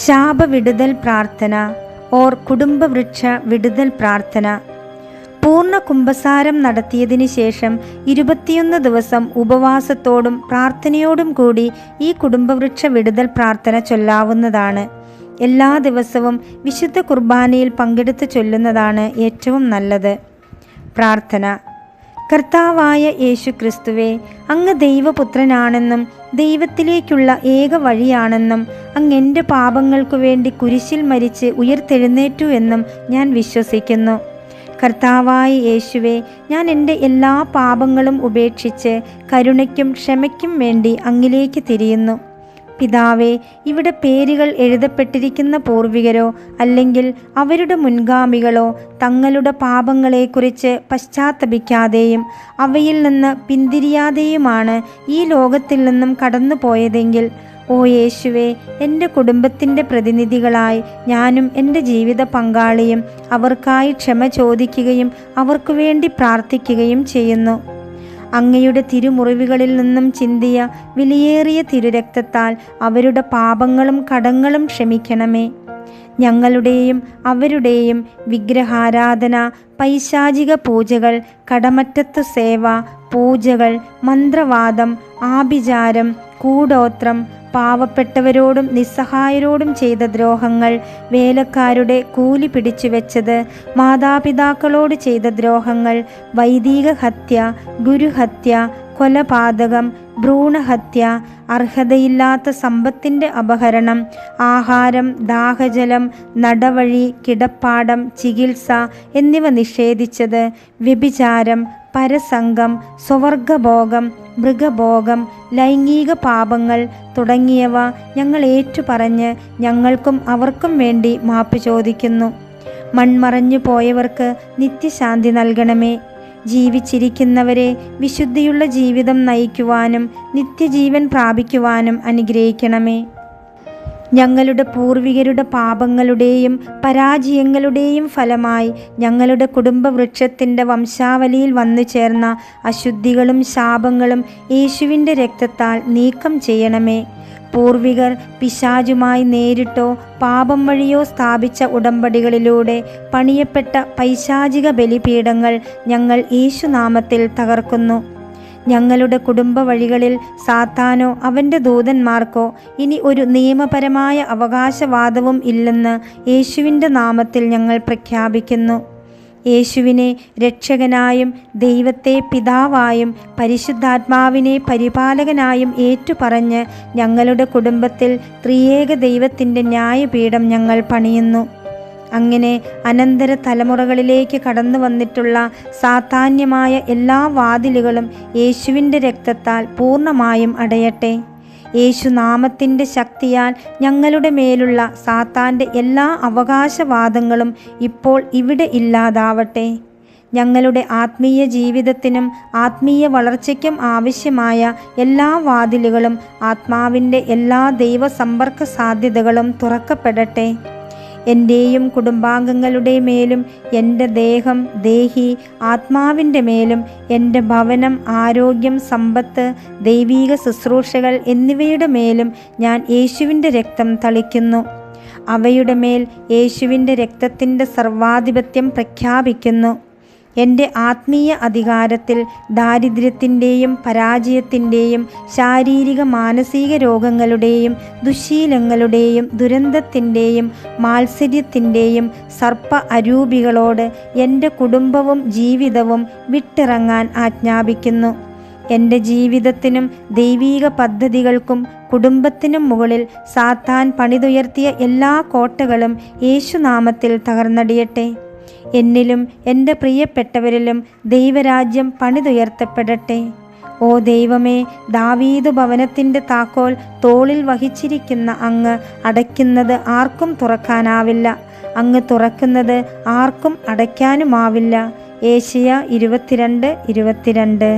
ശാപവിടുതൽ പ്രാർത്ഥന ഓർ കുടുംബവൃക്ഷ വിടുതൽ പ്രാർത്ഥന. പൂർണ്ണ കുംഭസാരം നടത്തിയതിനു ശേഷം 21 ദിവസം ഉപവാസത്തോടും പ്രാർത്ഥനയോടും കൂടി ഈ കുടുംബവൃക്ഷ വിടുതൽ പ്രാർത്ഥന ചൊല്ലാവുന്നതാണ്. എല്ലാ ദിവസവും വിശുദ്ധ കുർബാനയിൽ പങ്കെടുത്ത് ചൊല്ലുന്നതാണ് ഏറ്റവും നല്ലത്. പ്രാർത്ഥന. കർത്താവായ യേശു ക്രിസ്തുവേ, അങ്ങ് ദൈവപുത്രനാണെന്നും ദൈവത്തിലേക്കുള്ള ഏക വഴിയാണെന്നും അങ്ങ് എൻ്റെ പാപങ്ങൾക്കു വേണ്ടി കുരിശിൽ മരിച്ച് ഉയർത്തെഴുന്നേറ്റു എന്നും ഞാൻ വിശ്വസിക്കുന്നു. കർത്താവായ യേശുവേ, ഞാൻ എൻ്റെ എല്ലാ പാപങ്ങളും ഉപേക്ഷിച്ച് കരുണയ്ക്കും ക്ഷമയ്ക്കും വേണ്ടി അങ്ങിലേക്ക് തിരിയുന്നു. പിതാവേ, ഇവിടെ പേരുകൾ എഴുതപ്പെട്ടിരിക്കുന്ന പൂർവികരോ അല്ലെങ്കിൽ അവരുടെ മുൻഗാമികളോ തങ്ങളുടെ പാപങ്ങളെക്കുറിച്ച് പശ്ചാത്തപിക്കാതെയും അവയിൽ നിന്ന് പിന്തിരിയാതെയുമാണ് ഈ ലോകത്തിൽ നിന്നും കടന്നു പോയതെങ്കിൽ, ഓ യേശുവേ, എൻ്റെ കുടുംബത്തിൻ്റെ പ്രതിനിധികളായി ഞാനും എൻ്റെ ജീവിത പങ്കാളിയും അവർക്കായി ക്ഷമ ചോദിക്കുകയും അവർക്കു വേണ്ടി പ്രാർത്ഥിക്കുകയും ചെയ്യുന്നു. അങ്ങയുടെ തിരുമുറിവുകളിൽ നിന്നും ചിന്തിയ വിലയേറിയ തിരുരക്തത്താൽ അവരുടെ പാപങ്ങളും കടങ്ങളും ക്ഷമിക്കണമേ. ഞങ്ങളുടെയും അവരുടെയും വിഗ്രഹാരാധന, പൈശാചിക പൂജകൾ, കടമറ്റത്തു സേവ, പൂജകൾ, മന്ത്രവാദം, ആഭിചാരം, കൂടോത്രം, പാവപ്പെട്ടവരോടും നിസ്സഹായരോടും ചെയ്ത ദ്രോഹങ്ങൾ, വേലക്കാരുടെ കൂലി പിടിച്ചു വെച്ചത്, മാതാപിതാക്കളോട് ചെയ്ത ദ്രോഹങ്ങൾ, വൈദിക ഹത്യ, ഗുരുഹത്യ, കൊലപാതകം, ഭ്രൂണഹത്യ, അർഹതയില്ലാത്ത സമ്പത്തിൻ്റെ അപഹരണം, ആഹാരം, ദാഹജലം, നടവഴി, കിടപ്പാടം, ചികിത്സ എന്നിവ നിഷേധിച്ചത്, വ്യഭിചാരം, പരസംഗം, സ്വവർഗഭോഗം, മൃഗഭോഗം, ലൈംഗിക പാപങ്ങൾ തുടങ്ങിയവ ഞങ്ങൾ ഏറ്റുപറഞ്ഞ് ഞങ്ങൾക്കും അവർക്കും വേണ്ടി മാപ്പ് ചോദിക്കുന്നു. മൺമറഞ്ഞു പോയവർക്ക് നിത്യശാന്തി നൽകണമേ. ജീവിച്ചിരിക്കുന്നവരെ വിശുദ്ധിയുള്ള ജീവിതം നയിക്കുവാനും നിത്യജീവൻ പ്രാപിക്കുവാനും അനുഗ്രഹിക്കണമേ. ഞങ്ങളുടെ പൂർവികരുടെ പാപങ്ങളുടെയും പരാജയങ്ങളുടെയും ഫലമായി ഞങ്ങളുടെ കുടുംബവൃക്ഷത്തിൻ്റെ വംശാവലിയിൽ വന്നു ചേർന്ന അശുദ്ധികളും ശാപങ്ങളും യേശുവിൻ്റെ രക്തത്താൽ നീക്കം ചെയ്യണമേ. പൂർവികർ പിശാചുമായി നേരിട്ടോ പാപം വഴിയോ സ്ഥാപിച്ച ഉടമ്പടികളിലൂടെ പണിയപ്പെട്ട പൈശാചിക ബലിപീഠങ്ങൾ ഞങ്ങൾ യേശുനാമത്തിൽ തകർക്കുന്നു. ഞങ്ങളുടെ കുടുംബ വഴികളിൽ സാത്താനോ അവൻ്റെ ദൂതന്മാർക്കോ ഇനി ഒരു നിയമപരമായ അവകാശവാദവും ഇല്ലെന്ന് യേശുവിൻ്റെ നാമത്തിൽ ഞങ്ങൾ പ്രഖ്യാപിക്കുന്നു. യേശുവിനെ രക്ഷകനായും ദൈവത്തെ പിതാവായും പരിശുദ്ധാത്മാവിനെ പരിപാലകനായും ഏറ്റുപറഞ്ഞ് ഞങ്ങളുടെ കുടുംബത്തിൽ ത്രിയേക ദൈവത്തിൻ്റെ ന്യായപീഠം ഞങ്ങൾ പണിയുന്നു. അങ്ങനെ അനന്തര തലമുറകളിലേക്ക് കടന്നു വന്നിട്ടുള്ള സാത്താന്യമായ എല്ലാ വാതിലുകളും യേശുവിൻ്റെ രക്തത്താൽ പൂർണ്ണമായും അടയട്ടെ. യേശുനാമത്തിൻ്റെ ശക്തിയാൽ ഞങ്ങളുടെ മേലുള്ള സാത്താൻ്റെ എല്ലാ അവകാശവാദങ്ങളും ഇപ്പോൾ ഇവിടെ ഇല്ലാതാവട്ടെ. ഞങ്ങളുടെ ആത്മീയ ജീവിതത്തിനും ആത്മീയ വളർച്ചയ്ക്കും ആവശ്യമായ എല്ലാ വാതിലുകളും ആത്മാവിൻ്റെ എല്ലാ ദൈവസമ്പർക്ക സാധ്യതകളും തുറക്കപ്പെടട്ടെ. എൻ്റെയും കുടുംബാംഗങ്ങളുടെ മേലും എൻ്റെ ദേഹം, ദേഹി, ആത്മാവിൻ്റെ മേലും എൻ്റെ ഭവനം, ആരോഗ്യം, സമ്പത്ത്, ദൈവീക ശുശ്രൂഷകൾ എന്നിവയുടെ മേലും ഞാൻ യേശുവിൻ്റെ രക്തം തളിക്കുന്നു. അവയുടെ മേൽ യേശുവിൻ്റെ രക്തത്തിൻ്റെ സർവാധിപത്യം പ്രഖ്യാപിക്കുന്നു. എൻ്റെ ആത്മീയ അധികാരത്തിൽ ദാരിദ്ര്യത്തിൻ്റെയും പരാജയത്തിൻ്റെയും ശാരീരിക മാനസിക രോഗങ്ങളുടെയും ദുശ്ശീലങ്ങളുടെയും ദുരന്തത്തിൻ്റെയും മാത്സര്യത്തിൻ്റെയും സർപ്പ അരൂപികളോട് എൻ്റെ കുടുംബവും ജീവിതവും വിട്ടിറങ്ങാൻ ആജ്ഞാപിക്കുന്നു. എൻ്റെ ജീവിതത്തിനും ദൈവീക പദ്ധതികൾക്കും കുടുംബത്തിനും മുകളിൽ സാത്താൻ പണിതുയർത്തിയ എല്ലാ കോട്ടകളും യേശുനാമത്തിൽ തകർന്നടിയട്ടെ. എന്നിലും എൻ്റെ പ്രിയപ്പെട്ടവരിലും ദൈവരാജ്യം പണിതുയർത്തപ്പെടട്ടെ. ഓ ദൈവമേ, ദാവീദ് ഭവനത്തിൻ്റെ താക്കോൽ തോളിൽ വഹിച്ചിരിക്കുന്ന അങ്ങ് അടയ്ക്കുന്നത് ആർക്കും തുറക്കാനാവില്ല, അങ്ങ് തുറക്കുന്നത് ആർക്കും അടയ്ക്കാനുമാവില്ല. ഏശയ്യാ 22:22.